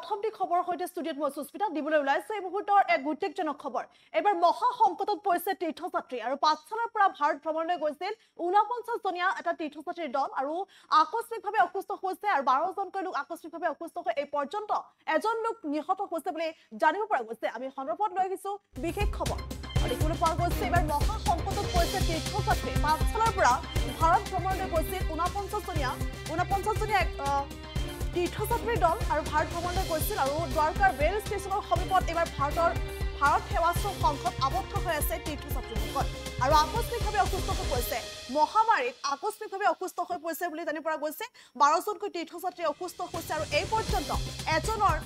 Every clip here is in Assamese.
প্ৰথমটি খবৰ হৈতে ষ্টুডিঅ'ত মই সুস্মিতা দিবলৈ ওলাইছে এই মুহূৰ্তৰ এক গুৰুত্বপূৰ্ণ খবৰ এবাৰ মহা সংকটত পৰিছে তীৰ্থযাত্ৰী আৰু পাঠশালাৰ পৰা ভাৰত ভ্ৰমণলৈ গৈছিল 49 জনীয়া এটা তীৰ্থযাত্ৰীৰ দল আৰু আকস্মিকভাৱে অসুস্থ হৈছে আৰু 12 জনকৈ লোক আকস্মিকভাৱে অসুস্থ হৈ এই পৰ্যন্ত এজন লোক নিহত হৈছে বুলি জানিব পৰা গৈছে আমি সন্দৰ্ভত লৈ গৈছো বিশেষ খবৰ দেখিবলৈ পোৱা গৈছে এবাৰ মহা সংকটত পৰিছে তীৰ্থযাত্ৰী পাঠশালাৰ পৰা ভাৰত ভ্ৰমণলৈ গৈছিল 49 জনীয়া তীৰ্থযাত্ৰীৰ দল আৰু ভাৰত ভ্ৰমণলৈ গৈছিল আৰু দ্বাৰকাৰ ৰেল ষ্টেচনৰ সমীপত এবাৰ ভাৰত সেৱাশ্ৰম সংঘত আবদ্ধ হৈ আছে তীৰ্থযাত্ৰীসকল আৰু আকস্মিকভাৱে অসুস্থ হৈ পৰিছে মহামাৰীত আকস্মিকভাৱে অসুস্থ হৈ পৰিছে বুলি জানিব পৰা গৈছে 12 জনকৈ তীৰ্থযাত্ৰী অসুস্থ হৈছে আৰু এই পৰ্যন্ত এজনৰ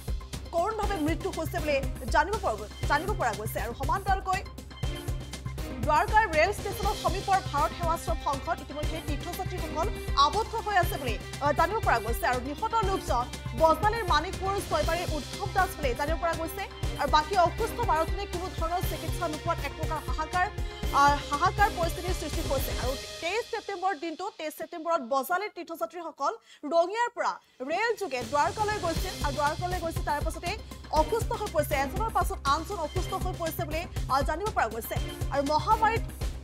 কৰোণভাৱে মৃত্যু হৈছে বুলি জানিব পৰা গৈছে আৰু সমান্তৰালকৈ দ্বাৰকাৰ ৰেল ষ্টেচনৰ সমীপৰ ভাৰত সেৱাশ্ৰম সংঘত ইতিমধ্যে তীৰ্থযাত্ৰীসকল আবদ্ধ হৈ আছে বুলি জানিব পৰা গৈছে আৰু নিহত লোকজন বজালীৰ মানিকপুৰ ছয়বাৰীৰ উদ্ধৱ দাস বুলি জানিব পৰা গৈছে আৰু বাকী অসুস্থ 12 জনে কোনো ধৰণৰ চিকিৎসা নোপোৱাত এক প্ৰকাৰ হাহাকাৰ পৰিস্থিতিৰ সৃষ্টি হৈছে আৰু 23 ছেপ্টেম্বৰত বজালীৰ তীৰ্থযাত্ৰীসকল ৰঙিয়াৰ পৰা ৰেল যোগে দ্বাৰকালৈ গৈছিল আৰু দ্বাৰকালৈ গৈছিল তাৰ পাছতে অসুস্থ হৈ পৰিছে এজনৰ পাছত আনজন অসুস্থ হৈ পৰিছে বুলি জানিব পৰা গৈছে আৰু মহামাৰীত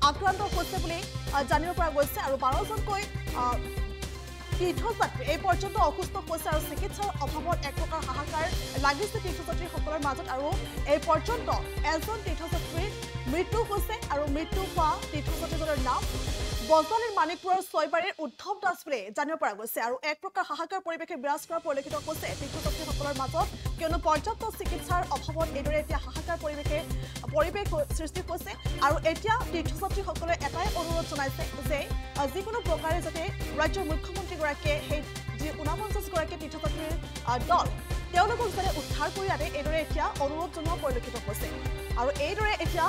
আক্ৰান্ত হৈছে বুলি জানিব পৰা গৈছে আৰু 12 জনকৈ তীৰ্থযাত্ৰী এই পৰ্যন্ত অসুস্থ হৈছে আৰু চিকিৎসাৰ অভাৱত এক প্ৰকাৰ হাহাকাৰ লাগিছে তীৰ্থযাত্ৰীসকলৰ মাজত আৰু এই পৰ্যন্ত এজন তীৰ্থযাত্ৰীৰ মৃত্যু হৈছে আৰু মৃত্যু হোৱা তীৰ্থযাত্ৰীজনৰ নাম বজালীৰ মানিকপুৰৰ ছয়বাৰীৰ উদ্ধৱ দাস বুলি জানিব পৰা গৈছে আৰু এক প্ৰকাৰ হাহাকাৰ পৰিৱেশে বিৰাজ কৰা পৰিলক্ষিত হৈছে তীৰ্থযাত্ৰীসকলৰ মাজত কিয়নো পৰ্যাপ্ত চিকিৎসাৰ অভাৱত এইদৰে এতিয়া হাহাকাৰ পৰিৱেশ সৃষ্টি হৈছে আৰু এতিয়া তীৰ্থযাত্ৰীসকলে এটাই অনুৰোধ জনাইছে যে যিকোনো প্ৰকাৰে যাতে ৰাজ্যৰ মুখ্যমন্ত্ৰীগৰাকীয়ে সেই যি 49 গৰাকী তীৰ্থযাত্ৰীৰ দল তেওঁলোকক যাতে উদ্ধাৰ কৰি আনে এইদৰে এতিয়া অনুৰোধ জনোৱা পৰিলক্ষিত হৈছে আৰু এইদৰে এতিয়া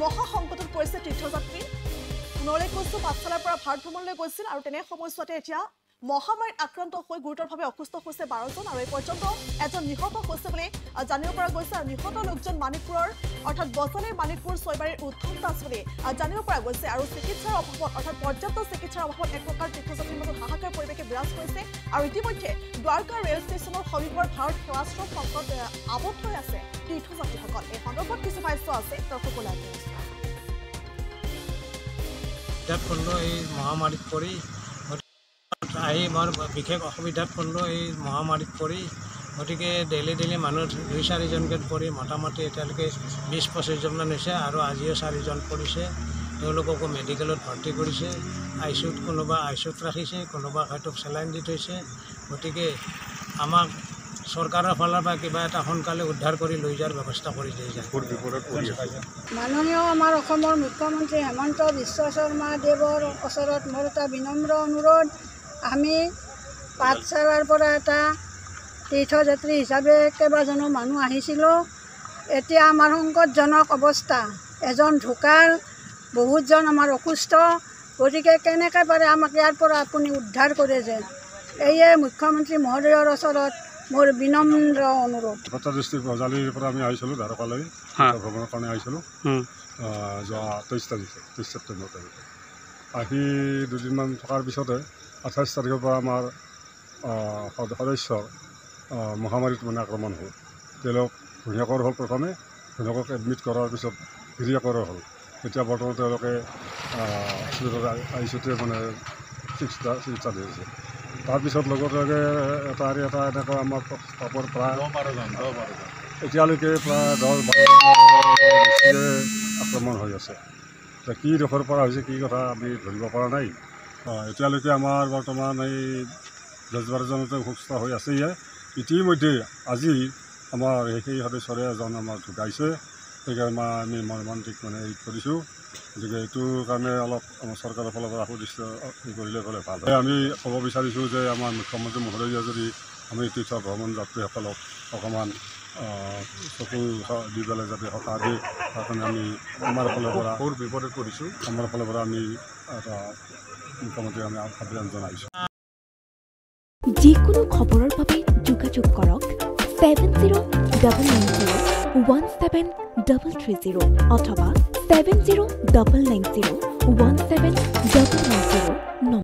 মহা সংকটত পৰিছে তীৰ্থযাত্ৰী পুনৰলৈ কৈছো পাঠশালাৰ পৰা ভাৰত ভ্ৰমণলৈ গৈছিল আৰু তেনে সময়ছোৱাতে এতিয়া মহামাৰীত আক্ৰান্ত হৈ গুৰুতৰভাৱে অসুস্থ হৈছে 12 জন আৰু এই পৰ্যন্ত এজন নিহত হৈছে বুলি জানিব পৰা গৈছে আৰু নিহত লোকজন মানিকপুৰৰ অৰ্থাৎ বজালীৰ মানিকপুৰ ছয়বাৰীৰ উদ্ধৱ দাস বুলি জানিব পৰা গৈছে আৰু চিকিৎসাৰ অভাৱত অৰ্থাৎ পৰ্যাপ্ত চিকিৎসাৰ অভাৱত এক প্ৰকাৰ তীৰ্থযাত্ৰীৰ মাজত হাহাকাৰ পৰিৱেশে বিৰাজ কৰিছে আৰু ইতিমধ্যে দ্বাৰকা ৰেল ষ্টেচনৰ সমীপৰ ভাৰত সেৱাশ্ৰম সংঘত আবদ্ধ হৈ আছে তীৰ্থযাত্ৰীসকল এই সন্দৰ্ভত কিছু ভাষ্য আছে দৰ্শকলৈ এই মহামাৰীত পৰি আহি মোৰ বিশেষ অসুবিধাত পড়লো এই মহামাৰীত পৰি গতিকে ডেইলি মানুহ 2-4 জনকৈ পৰি মোটামুটি এতিয়ালৈকে 20-25 জনমান হৈছে আৰু আজিও 4 জন পৰিছে তেওঁলোককো মেডিকেলত ভৰ্তি কৰিছে আইচিউত কোনোবা আইচিউত ৰাখিছে কোনোবা হয়তো চেলাইন দি থৈছে গতিকে আমাক চৰকাৰৰ ফালৰ পৰা কিবা এটা সোনকালে উদ্ধাৰ কৰি লৈ যোৱাৰ ব্যৱস্থা কৰি দিয়ে যায় মাননীয় আমাৰ অসমৰ মুখ্যমন্ত্ৰী হেমন্ত বিশ্ব শৰ্মা দেৱৰ ওচৰত মোৰ এটা বিনম্ৰ অনুৰোধ আমি পাঠশালাৰ পৰা এটা তীৰ্থযাত্ৰী হিচাপে কেইবাজনো মানুহ আহিছিলোঁ এতিয়া আমাৰ সংকটজনক অৱস্থা এজন ঢুকাল বহুতজন আমাৰ অসুস্থ গতিকে কেনেকৈ পাৰে আমাক ইয়াৰ পৰা আপুনি উদ্ধাৰ কৰে যেন এয়ে মুখ্যমন্ত্ৰী মহোদয়ৰ ওচৰত মোৰ বিনম্ৰ অনুৰোধ ডিষ্ট্ৰিক্ট বজালীৰ পৰা আমি আহিছিলোঁ দ্বাৰকালৈ ভ্ৰমণৰ কাৰণে আহিছিলোঁ যোৱা 23 ছেপ্টেম্বৰ তাৰিখে আহি দুদিনমান থকাৰ পিছতে 28 তাৰিখৰ পৰা আমাৰ সদস্যৰ মহামাৰীত আক্ৰমণ হ'ল তেওঁলোক ঘূণীয়াকৰ হ'ল প্ৰথমে ঘূণীয়াকক এডমিট কৰাৰ পিছত গিৰিয়াকৰ হ'ল এতিয়া বৰ্তমান তেওঁলোকে আইচিউতে চিকিৎসা দি আছে তাৰপিছত লগতে এটা এনেকৈ আমাৰ পাপৰ প্ৰায় 10-12 এতিয়ালৈকে প্ৰায় 10-12 আক্ৰমণ হৈ আছে এতিয়া কি দেশৰ পৰা হৈছে কি কথা আমি ধৰিব পৰা নাই এতিয়ালৈকে আমাৰ বৰ্তমান এই 10-12 জনতে সুস্থ হৈ আছেই ইতিমধ্যে আজি আমাৰ সেই সদস্যৰে এজন আমাৰ ঢুকাইছে সেইকাৰণে আমি মৰ্মান্তিক হেৰি কৰিছোঁ গতিকে এইটোৰ কাৰণে অলপ আমাৰ চৰকাৰৰ ফালৰ পৰা সুদৃশ্য কৰিলে গ'লে ভাল হয় আমি ক'ব বিচাৰিছোঁ যে আমাৰ মুখ্যমন্ত্ৰী মহোদয়ে যদি আমি তীৰ্থ ভ্ৰমণ যাত্ৰীসকলক অকণমান চকু দি পেলাই যাতে সকাহ দিয়ে তাৰ কাৰণে আমি আমাৰ ফালৰ পৰা বিপদত পৰিছোঁ আমাৰ ফালৰ পৰা আমি এটা মুখ্যমন্ত্ৰী আমি আবেদন জনাইছোঁ যিকোনো খবৰৰ বাবে যোগাযোগ কৰক 7099017330 অথবা 7099017990